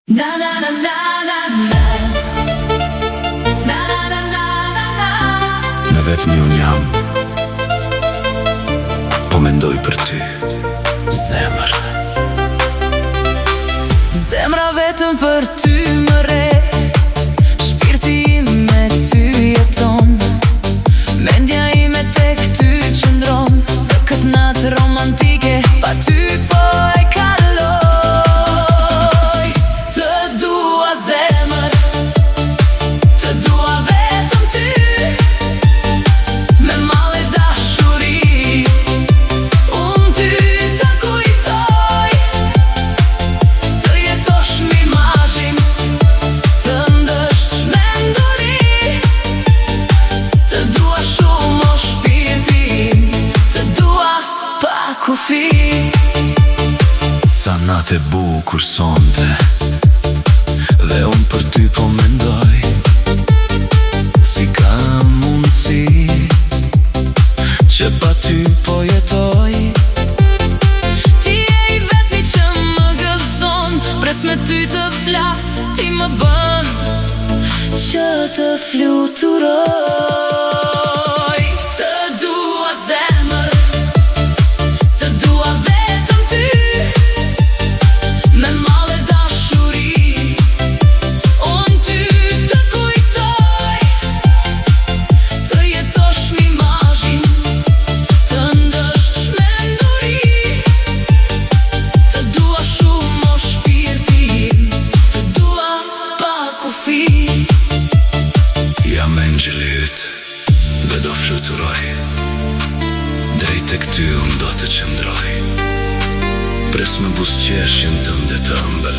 Na na na na na na. Na na na na na na. Me vetëm unë jam, po mendoj për ty, zemër. Zemra vetëm për ty më re, shpirti im me ty jeton, mendja ime tek ty qëndron, në këtë natë romantike, pa ty po e kaloj. Të dua zemër, të dua vetëm ty, me male dashuri, unë ty të kujtoj, të jetosh m'imazhin, të ndësht menduri, të dua shumë o shpirtin, të dua pa kufi. Sa natë e bukur sonte, dhe unë për ty po mendoj, si ka mundësi që pa ty po jetoj. Ti e i vetmi që më gëzon, pres me ty të flas, ti më bën që të fluturoj. Të dua zemër, të dua vetëm ty, me male dashuri, unë ty të kujtoj, të jetosh m'imazhin, të ndësht menduri, të dua shumë o shpirtin, të dua pa kufi. Jam engjëli yt, dhe do fluturoj, drejt tek ty unë do të qëndroj, pres me buzëqeshjen tënde të ëmbël,